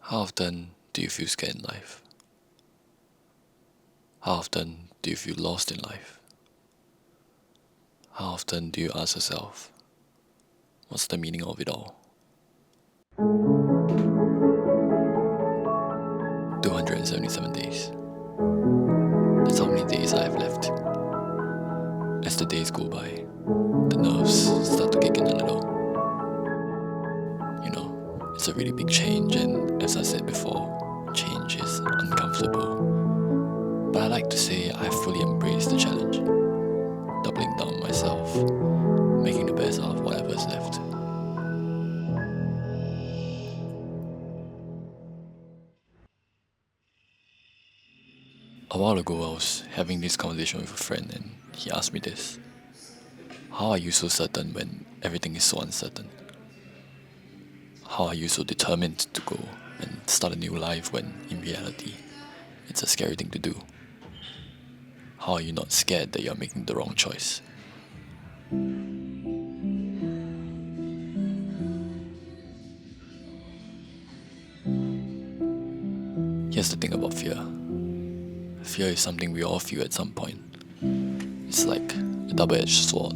How often do you feel scared in life? How often do you feel lost in life? How often do you ask yourself, what's the meaning of it all? 277 days. That's how many days I have left. As the days go by, the nerves start to kick in a little. It's a really big change, and as I said before, change is uncomfortable. But I like to say I fully embrace the challenge, doubling down on myself, making the best out of whatever's left. A while ago, I was having this conversation with a friend, and he asked me this: how are you so certain when everything is so uncertain? How are you so determined to go and start a new life when, in reality, it's a scary thing to do? How are you not scared that you're making the wrong choice? Here's the thing about fear. Fear is something we all feel at some point. It's like a double-edged sword.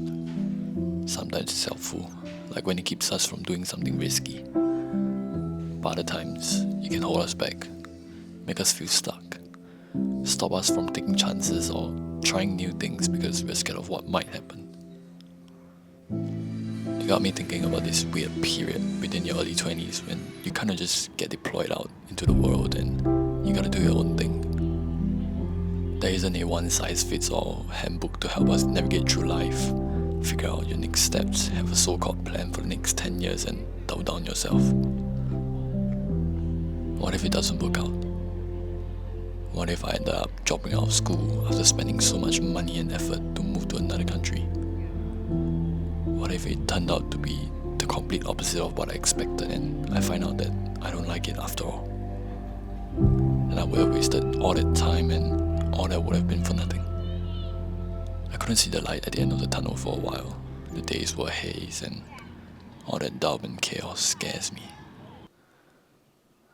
Sometimes it's helpful, like when it keeps us from doing something risky. But other times, it can hold us back, make us feel stuck, stop us from taking chances or trying new things because we're scared of what might happen. It got me thinking about this weird period within your early 20s when you kind of just get deployed out into the world and you gotta do your own thing. There isn't a one-size-fits-all handbook to help us navigate through life, figure out your next steps, have a so-called plan for the next 10 years and double down yourself. What if it doesn't work out? What if I ended up dropping out of school after spending so much money and effort to move to another country? What if it turned out to be the complete opposite of what I expected and I find out that I don't like it after all? And I would have wasted all that time and all that would have been for nothing. I couldn't see the light at the end of the tunnel for a while. The days were a haze and all that doubt and chaos scares me.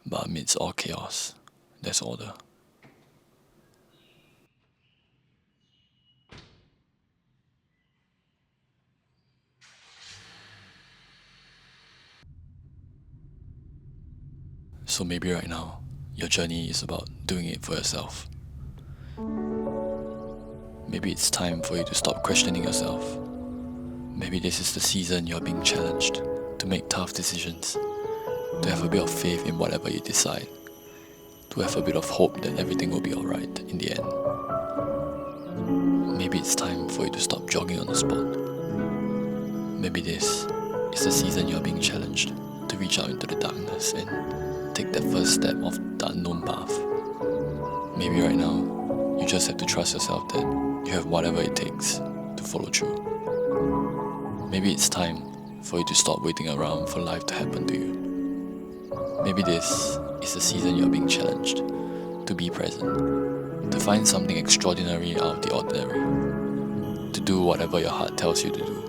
But amidst all chaos, there's order. So maybe right now, your journey is about doing it for yourself. Maybe it's time for you to stop questioning yourself. Maybe this is the season you're being challenged to make tough decisions, to have a bit of faith in whatever you decide, to have a bit of hope that everything will be alright in the end. Maybe it's time for you to stop jogging on the spot. Maybe this is the season you're being challenged to reach out into the darkness and take that first step of the unknown path. Maybe right now, you just have to trust yourself that you have whatever it takes to follow through. Maybe it's time for you to stop waiting around for life to happen to you. Maybe this is the season you're being challenged to be present, to find something extraordinary out of the ordinary, to do whatever your heart tells you to do.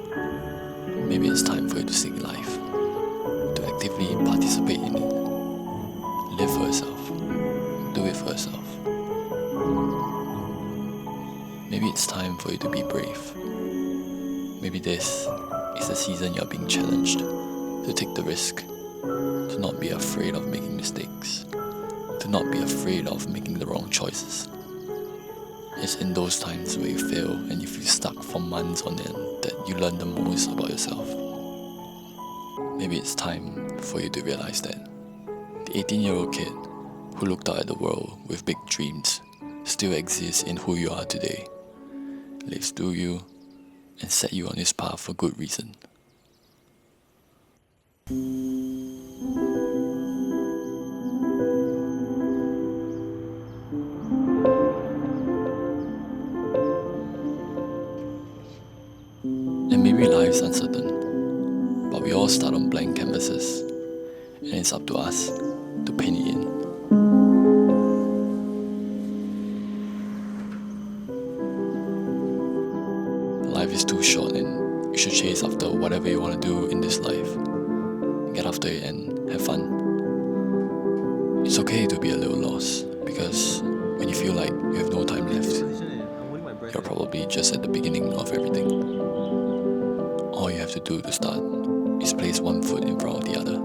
Maybe it's time for you to seek life, to actively participate in it. Live for yourself. Do it for yourself. Maybe it's time for you to be brave. Maybe this is the season you're being challenged to take the risk, to not be afraid of making mistakes, to not be afraid of making the wrong choices, It's in those times where you fail and you feel stuck for months on end that you learn the most about yourself. Maybe it's time for you to realize that the 18-year-old kid who looked out at the world with big dreams still exists in who you are today, lives through you, and set you on his path for good reason. And maybe life's uncertain, but we all start on blank canvases, and it's up to us to paint it in. Life is too short and you should chase after whatever you want to do in this life. Get after it and have fun. It's okay to be a little lost, because when you feel like you have no time left, you're probably just at the beginning of everything. All you have to do to start is place one foot in front of the other.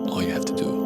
All you have to do